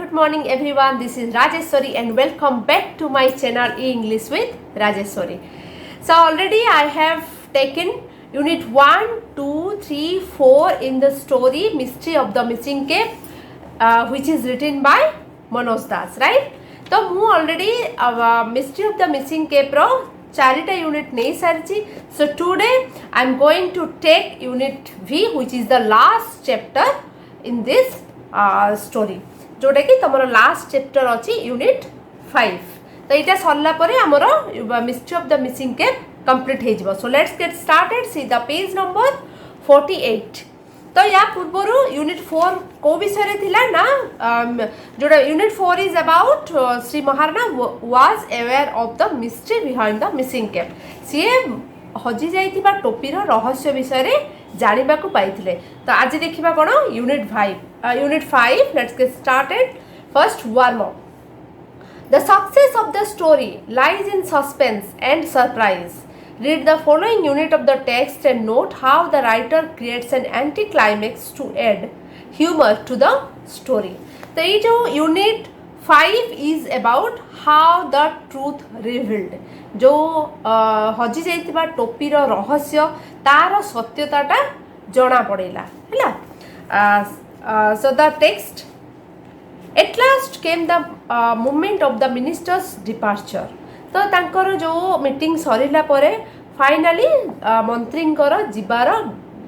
good morning everyone. This is Rajeswari and welcome back to my channel English with Rajeswari. So already I have taken unit 1, 2, 3, 4 in the story Mystery of the Missing Cape which is written by Manoj Das, right? So mu already Mystery of the Missing Cape ro charita unit nei sarchi. So today I am going to take unit V, which is the last chapter in this story, जोटा कि तुम last chapter अच्छी unit 5. तो यहाँ सरला आमर mystery of the missing cap complete हो. So let's get started. See the page number 48. तो या पूर्व यूनिट 4 को विषय थिला ना, जोटा unit 4 is about Shri Maharana was aware of the mystery behind the missing cap. सी हजि जाइथिबा टोपीर रहस्य विषय जानिबा को पाइथिले. तो आज देखिबा कोन unit 5. Unit 5, let's get started. First, warm up. The success of the story lies in suspense and surprise. Read the following unit of the text and note how the writer creates an anticlimax to add humor to the story. So, this unit 5 is about how the truth revealed. जो हजि जाइतिबा टोपीर रहस्य तार सत्यताटा जणा पड़ेला हैला. So the text. At last came the moment of the minister's departure. तो तांकर जो meeting सरिला परे फाइनली मंत्रींकर जीवार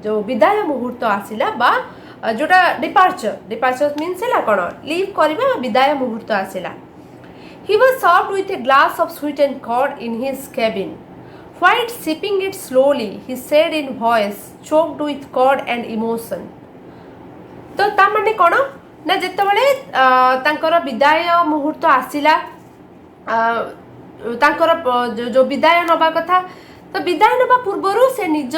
जो विदाय मुहूर्त आसिला बा जोटा डिपार्चर मीन्स है कौन लीव करवा विदाय मुहूर्त आसिला. He was served with a glass of sweetened curd in his cabin. While sipping it slowly, he said in voice choked with curd and emotion. तो ता माने कौन ना जितेबाला तांकर विदाय मुहूर्त आसिला तांकर जो विदाय नवा कथा. तो विदाय नवा पूर्वर से निज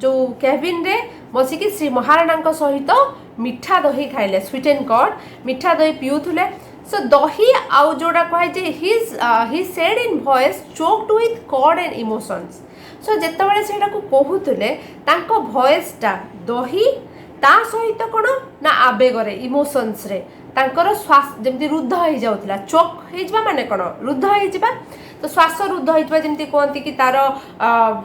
जो कैबिन रे बसिकी श्री महाराणा सहित मिठा दही खाइले. स्वीट एंड कर्ड मिठा दही पिउथुले. सो दही आउ जोड़ा कहे he said in voice choked with curd and emotions. So जितेबाला सेटा को कहूले तांको वॉइसटा दही ता सहित कौन ना आवेगर इमोशंस रे तांकर श्वास जमी रुद्ध हो जाऊला. चोक हो माने कौन रुद्ध हो. तो श्वास रुद्ध हो जमी कहती कि तार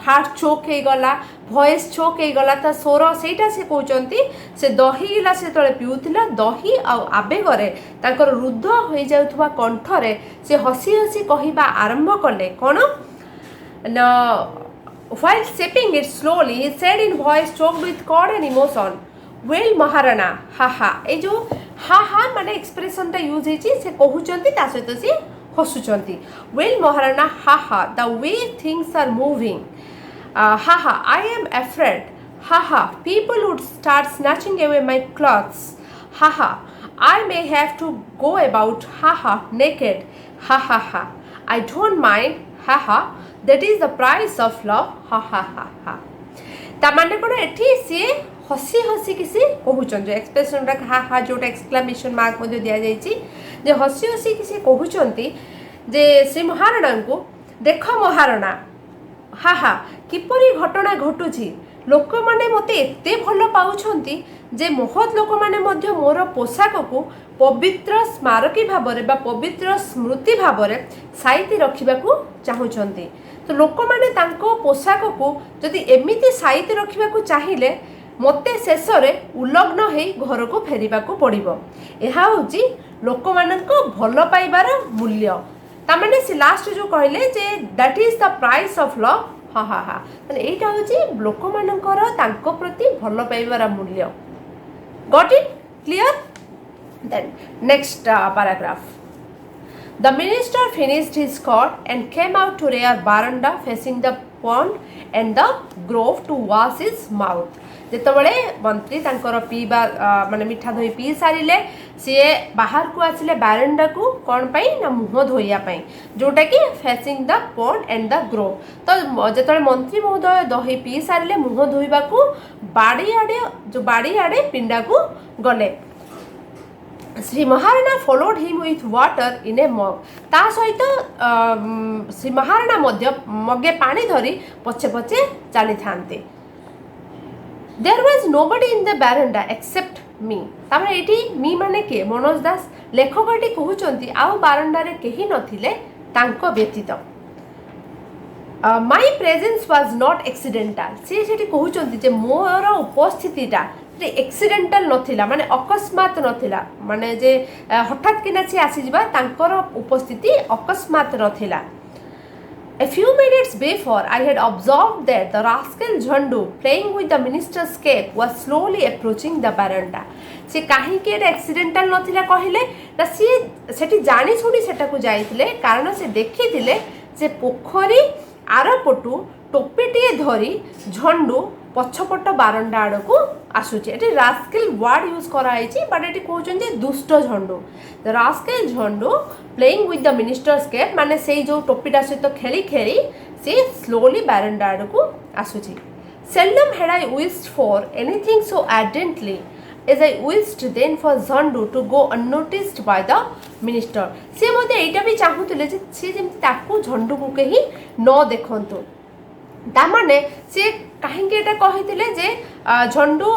हार्ट चोक हो गला, वॉइस चोक हो गला, ता स्वर सेटा से कहते से दही गिला से तले पिउथिला दही आवेगर तांकर रुद्ध हो जाउथुवा कंठरे से हसी हसी कहवा आरंभ कले कौन न. While sipping it slowly, he said in voice choked with curd and emotion, well Maharana हा हा. ए जो हा हा माने एक्सप्रेशन टा यूज होइछि से कहउचंती ता सहित से हसुचंती. वेल महाराणा हा हा the way things are moving. हा हा आई एम अफ्रेड. हा हा people would start snatching away my clothes. हा हा I may have to go about. हा हा नेकेड. हा हा हा आई डोंट माइंड. हा हा that is the price of love. हा हा हा हा. ता माने कोन एठी से हसी हसी किसी कहउचन जो एक्सप्रेशन रा हा हा जोटा एक्सक्लेमेशन मार्क मध्ये दिया जाइछि जे हसी हसी किसी कहउचंती जे श्री महाराणा को देख महाराणा हा हा किपरि घटना घटुछि. लोक माने मते एते भलो पाउछंती जे महत लोक माने मध्य मोर पोशाक को पवित्र स्मारकी भाबरे बा पवित्र स्मृति भाबरे साइति रखिबा को चाहुछंती. तो लोक माने तांको पोशाक को जदि एमिति साइति रखिबा को चाहिले मते शेष उल्लग्न हो घर को फेरिबा को पड़िबो. एहा होची लोक मानक भल पाइबार मूल्य. तामाने से लास्ट जो कहले जे that is the price of love. हा हा हा तने एटा होची लोक मानकर तांको प्रति भल पाइबार मूल्य. Got it clear. Then next paragraph. The minister finished his court and came out to rear veranda facing the pond and the grove to wash his mouth. जितेबाला मंत्री तांकर पीबा माने मिठा दही पी सारे सी बाहर को आसिले बारंडा को कौन पाई ना मुह धोइया पाई जोटा कि facing the pond and the Grove. तो जिते मंत्री महोदय दही पी सारे मुह धोइबा को बाड़ी आड़े पिंडा को गले. Shri Maharana followed him with water in a mug. ता सहित श्री महाराणा मध्य मगे पानी धरी पछे पछे चली थांते. There was nobody in the veranda except मी तापर एटी मी माने के मनोज दास लेखकटी कहउचंती आउ बारंडारे केही नथिले तांको व्यतीत माई प्रेजेन्स वाज नॉट एक्सीडेंटाल सी सेठी कहउचंती जे मोर उपस्थितिटा एक्सीडेंटाल नथिला माने अकस्मात नथिला माने जे हठात किना सी आसी जिबा तांकर उपस्थिति अकस्मात नथिला. A few minutes before, I had observed that the rascal Jhandu, playing with the minister's cape, was slowly approaching the veranda. से कहीं के एक्सीडेंटाल नथिला कहिले ना सी सेठी जानी सुनी सेटा को जाइथिले कारण से देखिथिले जे पोखरी आरपटू टोपीटिए धरी झंडू पछपट बारंडा आड़क आसुचे एटी रास्केल वर्ड यूज कराई बट एटी कहउचंती दुष्ट Jhandu the rascal Jhandu playing with the ministers cap माने से जो टोपीटा सहित खेली खेली से स्लोली बारंडा आड़क आसुची. Seldom had I wished for anything so ardently as I wished then for Zandu to go unnoticed by the minister. से मते एटा भी चाहूतिले जे से जेमति ताकू झंडू को कहीं न देखंतु तामाने से कहीं कही जे Jhandu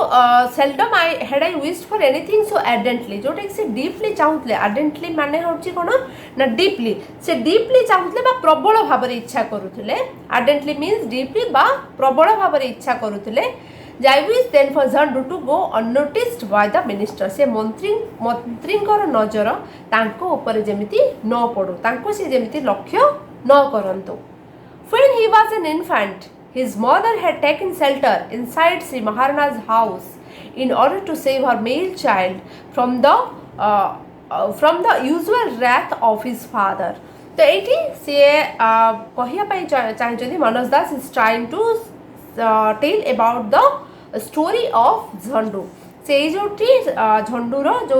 seldom I had I wished for anything so ardently जोटा से डीपली चाहूले ardently माने होची कोन ना डीपली से डीपली चाहूले बा प्रबल भाव इच्छा करूले ardently मीन्स डीपली बा प्रबल भाव इच्छा करूले I wish then for Zandu to go unnoticed by the minister. से मंत्रींकर नजर तांको ऊपर जेमिति न पड़ू तांको से जेमिति लक्ष्य न करंतु. When he was an infant, his mother had taken shelter inside Sri Maharana's house in order to save her male child from the usual wrath of his father. तो एटी से कहिया पई चाहिए मनोज दास is trying to tell about the story of झंडू से जोटी झंडूर जो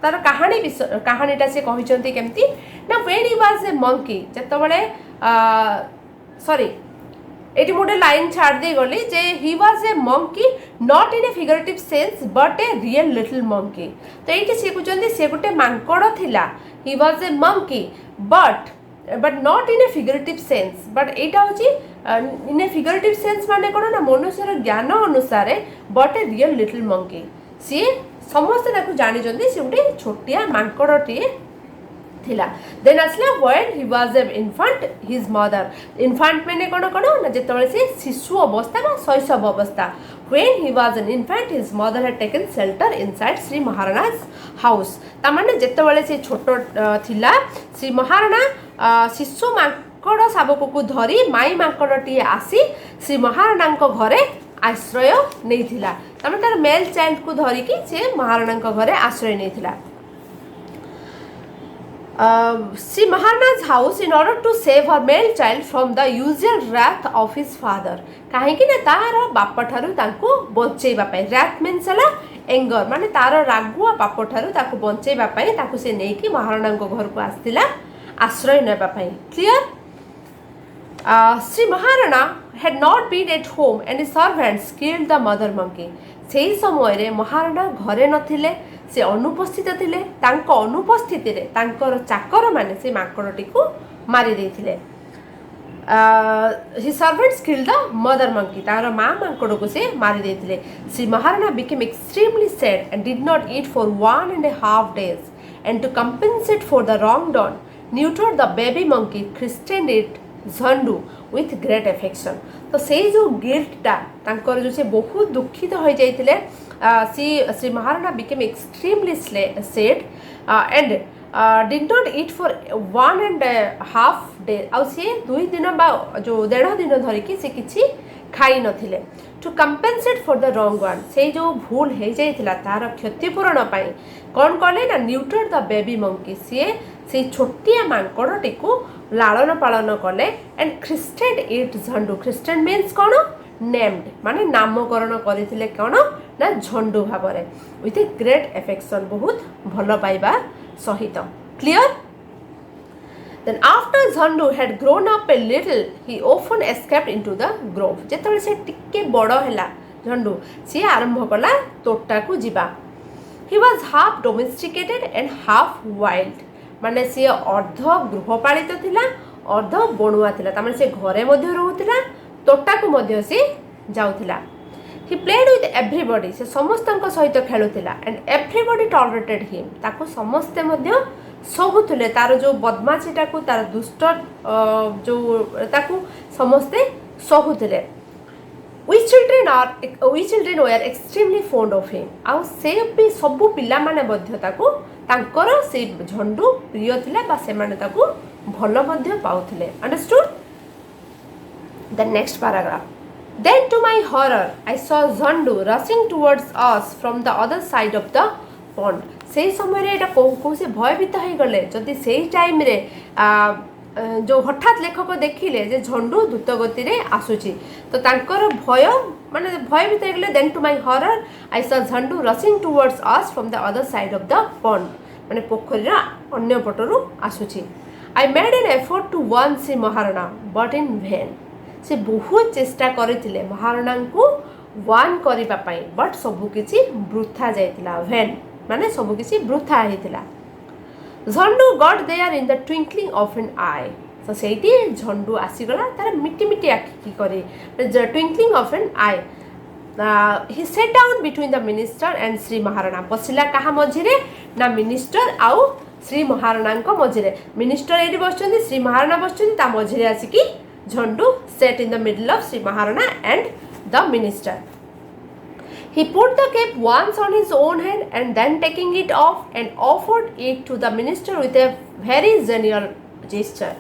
तार कहानीटा से कहिचंती केमती ना when he was a monkey जेतबेले सॉरी एटी मोटे लाइन छाड़ दे गली जे he was a monkey not in a figurative sense but a real little monkey. तो एटी से कहउचंती से गोटे मांकड़ थिला he was a monkey but not in a figurative sense but एटा होची इन ए फिगरेटिव सेंस माने कोन ना मनुष्यर ज्ञान अनुसार but a real little monkey सी समस्त ताकू जानि जंदी से गोटे छोटिया मांकड़टी थिला. देन असला when he was an infant his mother infant माने कोन कोन ना जेतबेले से शिशु अवस्था बा शैशव अवस्था when he was an infant his mother had taken shelter inside Shri Maharana's house ता माने जेतबेले से छोटो थिला श्री महाराणा शिशु मांकड़ शावक को धरी माई मांकड़टी आसी श्री महाराणा घरे आश्रय नैथिला ता माने तार मेल चाइल्ड को धरी कि से महाराणा घरे आश्रय नैथिला. She Maharana's house in order to save her male child from the usual wrath of his father. कहीं ना तार बाप ठारू तांको बचेबा पई wrath means हला एंगर माने तार रागुआ बाप ठारू ताको बचेबा पई ताको से नै कि महाराणा को घर को आस्तिला आश्रय नेबा पई. Clear. Sri Maharana had not been at home and his servants killed the mother monkey. सेही समय रे महाराणा घरे नथिले से अनुपस्थित थिले तांको अनुपस्थिति रे तांकर चाकर माने से माकड़टी को मारी देथिले. His servants killed the mother monkey तार मां माकड़ को से मारी देथिले. Sri Maharana became extremely sad and did not eat for 1.5 days and to compensate for the wrong done neutered the baby monkey christened it Jhandu with great affection. तो से जो गिल्टटा तांकर जो से बहुत दुखित हो जाइतिले Shri Maharana became extremely sad and did not eat for 1.5 days आउ से 2 दिन बा जो 1.5 दिन धरि कि से किछि खाई नथिले. To compensate for the wrong one से जो भूल हो जाइतिला तार क्षतिपूरण पाई कौन कले ना न्यूटर द बेबी मंकी से छोटिया मांकड़टी को लालन पालन कले एंड ख्रिस्टेड इट झंडू. ख्रिस्टेड मीन्स कौन नेम्ड माने नामकरण करथिले कौन ना झंडू भाव में विथ ए ग्रेट एफेक्शन बहुत भल पाइबा सहित. Clear. Then after Zandu had grown up a little, he often escaped into the grove. जेतबेले से टिके बड़ हैला झंडू से आरंभ कला तोटा को जीवा. He was half domesticated and half wild. माने से अर्ध गृहपालित थिला अर्ध बणुआ थिला तामाने से घरे मध्ये रहउथिला तोटा को मध्ये से जाउथिला. He played with everybody. से समस्त सहित खेलुला एंड एवरीबॉडी टॉलरेटेड हिम. ताको समस्ते मध्य सहुले तार जो बदमाशीटा को तार दुष्ट जो ताको समस्ते सहुले. We children were extremely fond of him. आउ से भी सबु पिला माने मध्य ताको तांकर से झंडू प्रिय थिला बा से माने ताको भलो मध्य पाउथिले. Understood? The next paragraph. Then to my horror, I saw Zandu rushing towards us from the other side of the pond. से समय एटा को से भयभीत हो गले जदि सेही टाइम रे जो हठात लेखक देखिले जे झंडू द्रुत गति रे आसुची तो तांकर भय माने भयभीत हो गले. Then to my horror, I saw Zandu rushing towards us from the other side of the pond. माने पोखरी रा अन्य पटरु आसुची. I made an effort to warn Shri Maharana but in vain. से बहुत चेष्टा करथिले महाराणा को वार्न करिबा पई बट सबु किछि वृथा जायतिला. वेन माने सबु किछि वृथा हेतिला. Jhandu got there in the twinkling of an eye. तो सेठी झंडू आसीगला तार मिटी मिटी आखि करे twinkling of an eye. He set down between the minister and Shri Maharana. बसिला कहा मझिरे ना मिनिस्टर आउ श्री महाराणा मझिरे. मिनिस्टर एठी बसचंदी श्री महाराणा बसचंदी ता मझिरे आसीकी झंडू set in the middle of Sri Maharana and the minister. He put the cap once on his own hand and then taking it off and offered it to the minister with a very genial gesture.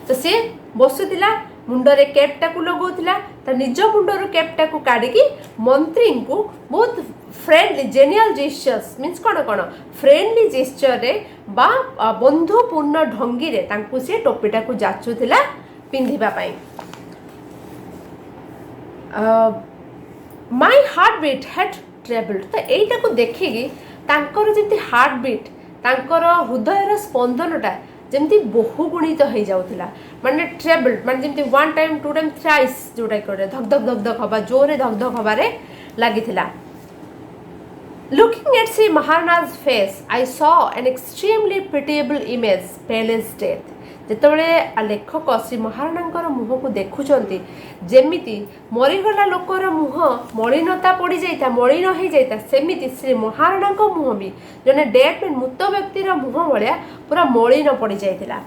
तो से बसुतिला मुंडरे cap टाकू लगौतिला ता निज Mundro cap टाकू काढिकी मंत्री को बहुत friendly genial gestures means कोन कोन फ्रेंडली जेस्चर रे बा बंधुपूर्ण ढंगी रे तांकू से टोपीटा को जाचुतिला पिंधिबा पाई. My heart beat had trebled. तो एटा को देखिकी तांकर जेमती हार्ट बीट तांकर हृदयर स्पंदनटा जेमती बहुगुणित हो जाउतिला. माने ट्रेबल्ड माने जेमती 1 टाइम 2 टाइम थ्राइस जोटा करे धक धक धक धक हबा जोरे धक धक हबारे लागिथिला. Looking at Sri Maharana's face, I saw an extremely pitiable image, pale as death. ଯେତେବେଳେ ଲେଖକ ଶ୍ରୀ ମହାରାଣାଙ୍କର ମୁହଁକୁ ଦେଖୁଛନ୍ତି ଯେମିତି ମରିଗଲା ଲୋକର ମୁହଁ ମଳିନତା ପଡ଼ିଯାଇଥାଏ ମଳିନ ହେଇଯାଇଥାଏ ସେମିତି ଶ୍ରୀ ମହାରାଣାଙ୍କ ମୁହଁ ବି ଜଣେ ଡେଡ୍ ମ୍ୟାନ୍ ମୃତ ବ୍ୟକ୍ତିର ମୁହଁ ଭଳିଆ ପୁରା ମଳିନ ପଡ଼ିଯାଇଥିଲା.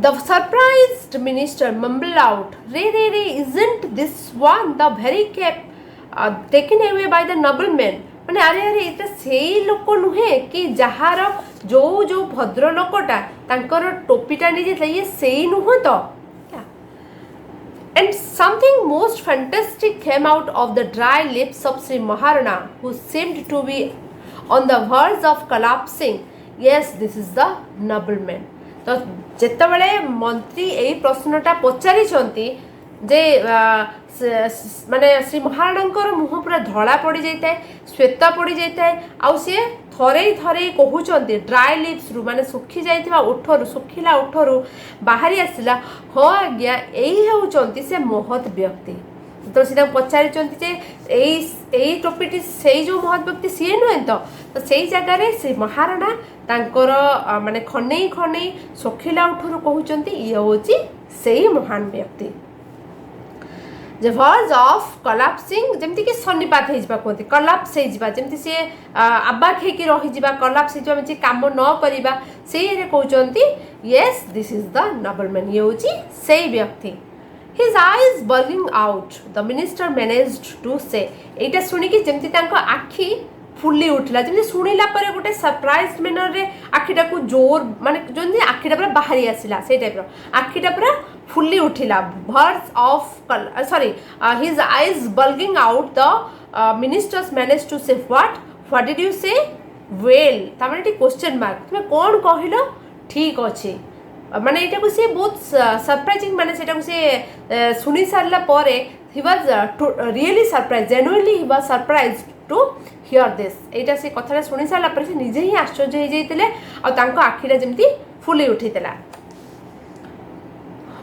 The surprised minister mumbled out, "Re, isn't this one the very cap taken away by the nobleman?" माने अरे अरे इटा सेही लोक नुहे कि जहार जो जो भद्र लोकटा तांकर टोपीटा नहीं जेता ये सेही नुह तो. And something most fantastic came out of the dry lips of Sri Maharana, who seemed to be on the verge of collapsing. Yes, this is the nobleman. तो जेतेबेले मंत्री एई प्रश्नटा पचारि छंती जे माने श्री महाराणांकर मुह पूरा धला पड़ जाए श्वेत पड़ जाए आउ सी थरे थरे कहते ड्राई लिप्स रु माने सुखी जाइथिबा ओठरु सुखिला ओठरु बाहरी आसिला हाँ आज्ञा यही होउचंती से महत व्यक्ति. तो सीधा पचारिचंती जे एई टोपीटी से जो महत व्यक्ति सी नुहे तो से जगार श्री महाराणा तांकर माने खने खने सुखिला ओठरु कहउचंती ये होची सेही महान व्यक्ति. The verge of collapsing जेमती कि सन्निपात हो जाबा कहते कलाप्स हो जाबा जेमती से आबाक हेकी रही जाबा कलाप्स हो जाबा जे काम न करिबा सेही रे कहउचंती yes this is the nobleman. ये होची सेही व्यक्ति. His eyes bulging out, the minister managed to say. एटा सुनी कि जेमती तांको आखी फुली उठला जेमती सुनिला परे गोटे सरप्राइज मैनर रे आखीटा को जोर माने जेमती आखीटा पूरा बाहरी आसिला से टाइप रो आखीटा पूरा fully उठिला. Bursts of his eyes bulging out, the ministers managed to say what did you say? Well तामाने टी क्वेश्चन मार्क तुमे कोन कहिलो ठीक अछि माने एटा को से बहुत सरप्राइजिंग माने सेटा को से सुनी सारला परे he was really surprised, genuinely he was surprised to hear this. एटा से कथाटा सुनी सारला परे से निजे ही आश्चर्य हो जाइतिले आ तांको आखिरा जेमती fully उठितला.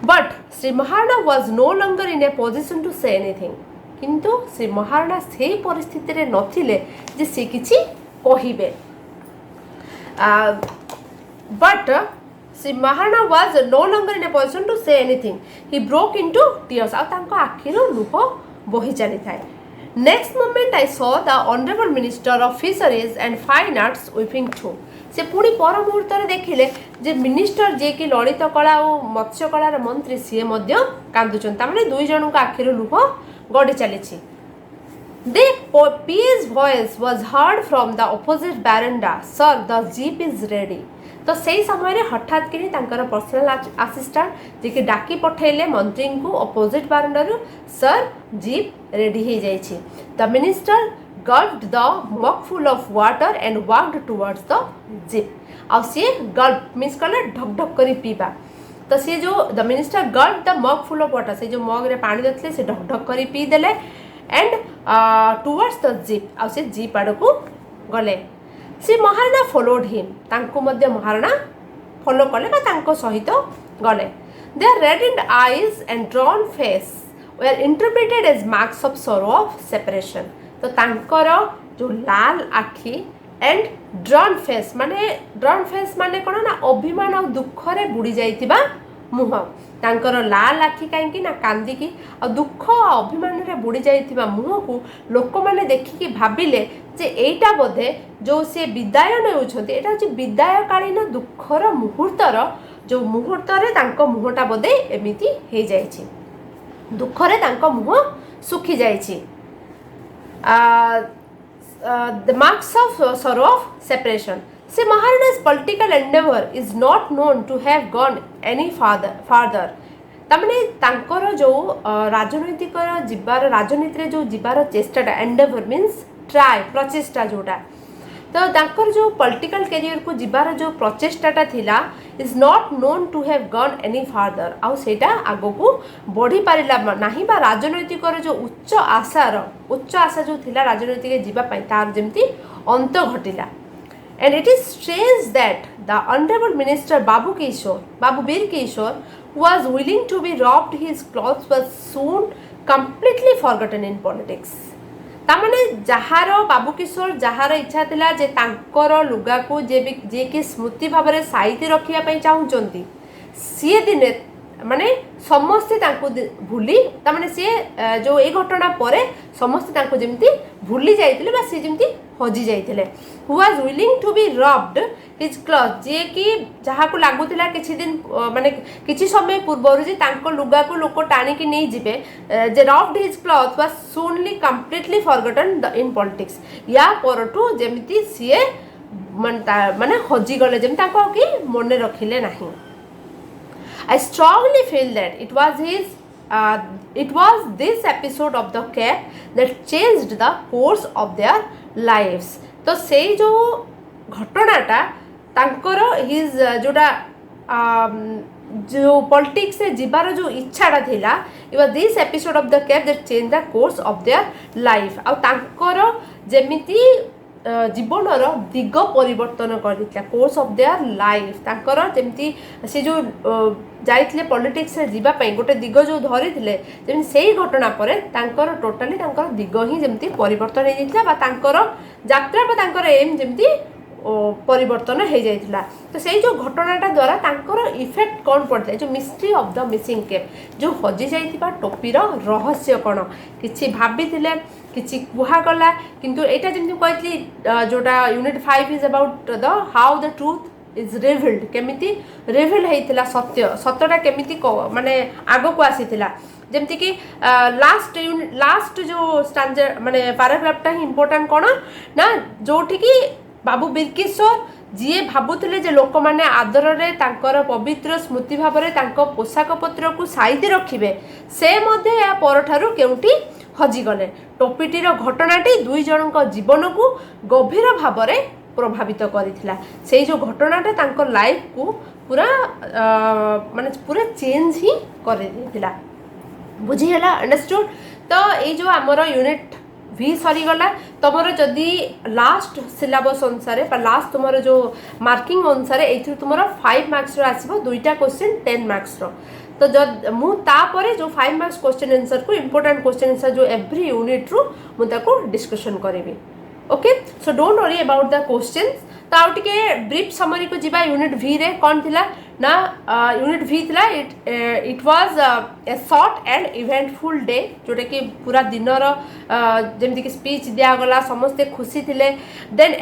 But Sri Maharana was no longer in a position to say anything. किंतु श्री महाराणा से परिस्थिति रे नथिले जे से किछि कहिबे. But Sri Maharana was no longer in a position to say anything. He broke into tears. आ तांको आखिरो लुह ବହି ଚାଲିଥାଏ। Next moment I saw the honourable minister of fisheries and fine arts weeping too. ସେ ପୁଣି ପର ମୁହୂର୍ତ୍ତରେ ଦେଖିଲେ ଯେ ମିନିଷ୍ଟର ଯିଏକି ଲଳିତ କଳା ଓ ମତ୍ସ୍ୟ କଳାର ମନ୍ତ୍ରୀ ସିଏ ମଧ୍ୟ କାନ୍ଦୁଛନ୍ତି। ତାମାନେ ଦୁଇ ଜଣଙ୍କ ଆଖିରୁ ଲୁହ ଗଡ଼ି ଚାଲିଛି। The PA's voice was heard from the opposite veranda, "Sir, the jeep is ready." तो सेही समय हठात कि तांकर पर्सनल असिस्टेंट जी डाकी पठेले मंत्री को अपोजिट बारंडारू, "सर, जीप रेडी हो जाइए." The minister gulped the mug full of water and walked towards the jeep. आउ सी गल्प मीन्स कहले ढक ढक करी पीबा। तो सी जो the minister Gulp the mug full of water, से जो मग रे पानी देते से ढक ढक करी पी देले एंड टुवर्ड्स द जीप, आउ से जीप आड़ को गले। श्री महाराणा फॉलोड हिम, तांको मध्य महाराणा फॉलो कले बा तांको सहित गले। Their reddened eyes and drawn face were interpreted as marks of sorrow of separation. तो तांकर जो लाल आखि एंड ड्रॉन फेस माने कौन ना अभिमान और दुख रे बुड़ी जाइतिबा मुह। तांकर लाल आखि कहीं ना कांदिकी और दुख अभिमान रे बुड़ी जाइतिबा मुह को लोक माने देखिकी भाबिले जे एटा बोधे जो से विदाय नेउछंती एटा जे विदायकालीन दुखर मुहूर्तर जो मुहूर्तरे तांको मुहटा बोधे एमिति हे जाइछि, दुखरे तांको मुह सुखी जाइछि। The marks of sorrow of separation. See, Maharana's political endeavor is not known to have gone any farther. तमने तांकर जो राजनैतिक जीवार राजनीति जो जीवार चेष्टा एंडेवर मीन्स ट्राई प्रचेष्टा जोटा, तो तांकर जो पॉलिटिकल कैरियर को जीवार जो प्रचेष्टाटा थिला is not known to have gone any farther, आउ सेटा आगो को बढ़ी पारिला नाही बा राजनैतिक जो उच्च आशा जो थिला राजनैतिक जीवा पई तार जेमती अंत घटिला। And it is strange that the honourable minister Babu Bir Kishore was willing to be robbed his clothes was soon completely forgotten in politics. तामाने जहार बाबू किशोर जहार इच्छा थिला जे तांकर लुगा को जे कि स्मृति भाव में साइती रखिया पई चाहुचंती सी दिने माने समस्ते तांको भूली तामाने सी जो ए घटना परे समस्ते तांको जेमती भूली जाइतिले बा सी जेमती हजी जाइतिले। Who was willing to be robbed his cloth, जे कि जहा को लागुतिला किछि दिन माने किछि समय पूर्व जे तांको लुगा को लोक टाणी कि नहीं जिबे, जे robbed his cloth was soonly completely forgotten in politics. या परठू जेमती सी माने हजी गले जेम तांको कि मने रखिले नाही। I strongly feel that it was this episode of the cap that changed the course of their lives. तो से जो घटनाटा तांकर हिज जोटा जो पॉलिटिक्स से जीवार जो इच्छाटा थिला it was this episode of the cap that changed the course of their life. आ तांकर जेमिति जीवनर दिग परिवर्तन कर कोर्स ऑफ देयर लाइफ तांकर जेमती से जो जाइथिले पॉलिटिक्स रे जीवा पई गोटे दिग जो धरी थिले जेमती सेही घटना परे तांकर टोटली तांकर दिग ही जेमती परिवर्तन हे जाइथिला बा तांकर यात्रा बा तांकर एम जेमती परिवर्तन हो जाइथिला। तो से जो घटनाटा द्वारा तांकर इफेक्ट कौन पड़ता है जो mystery of the missing cape जो हजि जाइथिबा टोपीर रहस्य कौन किछि भाबिथिले किछि कुहागला किंतु एटा जेमती कहथि जोटा unit 5 is about the how the truth is revealed केमिति रिवील हेइथिला सत्यटा केमिति माने आगो को आसीथिला जेमती कि लास्ट जो स्टांजा माने पैराग्राफटा ही इंपोर्टेंट कोन ना जोठी कि बाबू वीरकिशोर जी भाबुले जे लोक मैंने आदर रे तांकर पवित्र स्मृति भाव में तांको पोशाक पत्र को साइती रखिबे से मध्य या परठारु केउटी हजिगले। टोपीटीर घटनाटी दुई जनक जीवन को गभीर भाव में प्रभावित करिथिला। से जो घटनाटा तांकर लाइफ को पूरा माने पूरा चेंज ही कर देथिला। बुझीगला अंडरस्टूड। तो ये जो आमर यूनिट भी सरीगला तुमर जदि लास्ट सिलेबस अनुसार लास्ट तुम जो मार्किंग अनुसार ये तुम 5 मार्क्स आसो दुईटा क्वेश्चन 10 मार्क्स तो जब मुझे जो 5 मार्क्स क्वेश्चन आंसर को इंपोर्टेंट क्वेश्चन आंसर जो एवरी यूनिट रु मुझे डिस्कशन करी। Okay so don't worry about the question. तो आउ टिके ब्रीफ समरी को जीवा यूनिट वी रे कौन थिला ना यूनिट भी थिला it was a short and eventful day जोटा कि पूरा दिन जमती कि स्पीच दिया गला समस्ते खुशी थिले then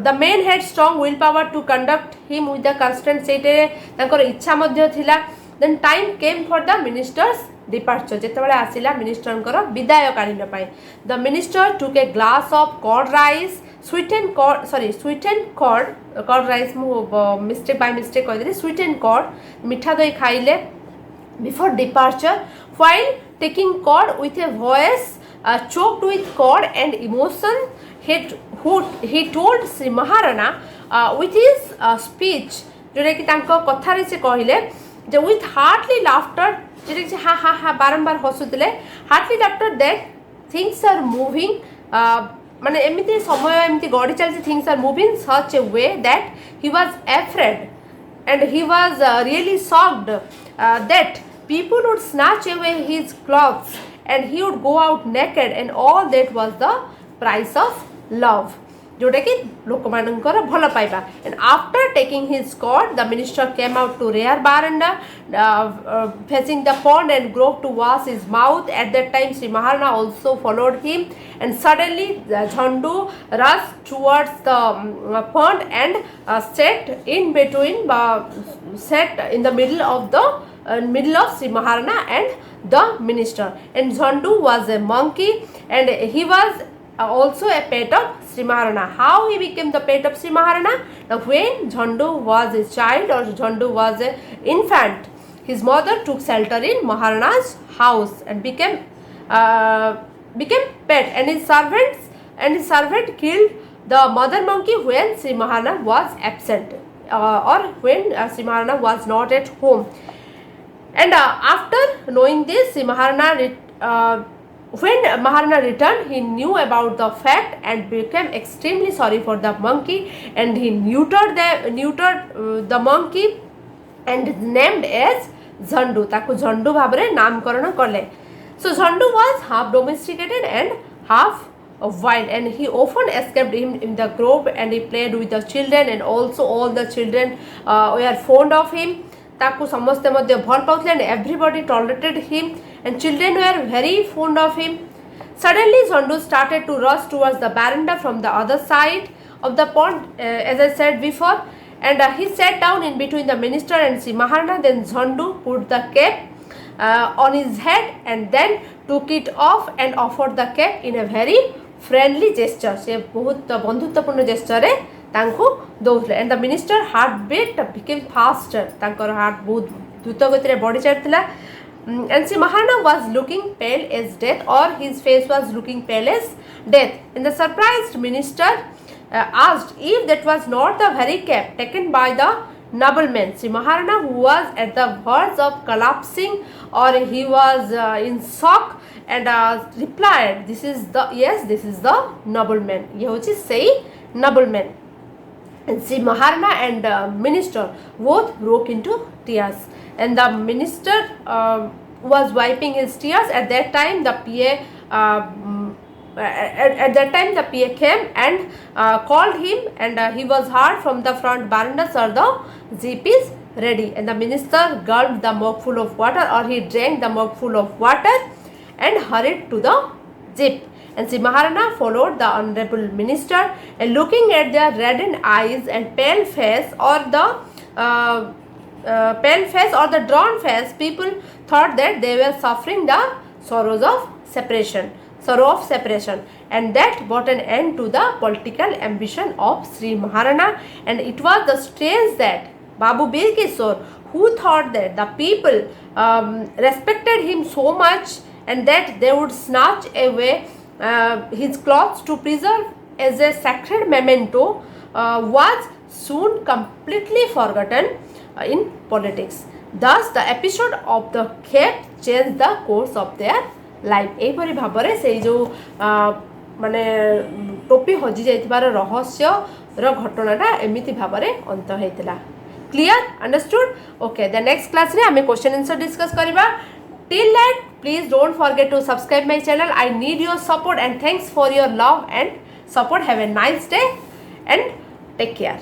the man had strong willpower to conduct him with the constant सेटे तांकर इच्छा मध्य थिला then time came for the minister's departure जेतेबेले आसिला मिनिस्टरଙ୍କର विदाय कालीन पाई the minister took a glass of curd rice sweetened curd rice mistake by mistake कह देली sweetened curd मिठा दही खाइले before departure while taking curd with a voice choked with curd and emotion he told Sri Maharana with his speech जोटा कि तांको कथारे से कहले जे with hearty laughter जोटा कि हा हा हा बारंबार हसुतले hearty laughter that things are moving माने एमिति समय एमिति गडी चलछि things are moving such a way that he was afraid and he was really shocked that people would snatch away his clothes and he would go out naked and all that was the price of love जोटा कि लोक मानकर भल पाइबा and after taking his cord the minister came out to rear veranda facing the pond and groped to wash his mouth. At that time Sri Maharana also followed him and suddenly Jhandu rushed towards the pond and sat in the middle of Sri Maharana and the minister, and Jhandu was a monkey and he was also a pet of Sri Maharana. How he became the pet of Sri Maharana? Now when Jhandu was a child or Jhandu was an infant, his mother took shelter in Maharana's house and became pet, and his servant killed the mother monkey when Sri Maharana was absent or when Sri Maharana was not at home. And after knowing this, when Maharana returned, he knew about the fact and became extremely sorry for the monkey, and he neutered the monkey and named as Jhandu. ताको Jhandu भाबरे नामकरण करले. So Jhandu was half domesticated and half wild, and he often escaped in the grove and he played with the children, and also all the children were fond of him. ताकू समस्ते मध्य भल पाउथले and everybody tolerated him and children were very fond of him. Suddenly Jhandu started to rush towards the veranda from the other side of the pond, as I said before, and he sat down in between the minister and Sri Maharana. Then Jhandu put the cap on his head and then took it off and offered the cap in a very friendly gesture. से बहुत बंधुत्वपूर्ण gesture रे तांको दौले, and the minister heartbeat became faster. तांकर heart बहुत द्रुत गति रे बढ़ी चलतिला, and Sri Maharana was looking pale as death, or his face was looking pale as death. And the surprised minister asked if that was not the very cap taken by the nobleman. Sri Maharana, who was at the verge of collapsing, or he was in shock, and replied, this is the nobleman. ये होची सही nobleman. And Sri Maharana and minister both broke into tears, and the minister was wiping his tears. At that time the PA came and called him, and he was heard from the front veranda, "Sir, the jeep is ready." And the minister gulped the mugful of water, or he drank the mugful of water and hurried to the jeep. And Sri Maharana followed the honorable minister, and looking at their reddened eyes and pale face, or the drawn face, people thought that they were suffering the sorrow of separation, and that brought an end to the political ambition of Sri Maharana. And it was the strange that Babu Bir Kishore, who thought that the people respected him so much and that they would snatch away his clothes to preserve as a sacred memento, was soon completely forgotten in politics. Thus the episode of the cape changed the course of their life. एपरी भाबरे से जो माने टोपी हजि जाइथिबार रहस्य र घटनाटा एमिति भाबरे अंत हेतिला. Clear, understood? Okay, the next class रे हमें क्वेश्चन आंसर डिस्कस करिबा. Till that, please don't forget to subscribe my channel. I need your support, and thanks for your love and support. Have a nice day and take care.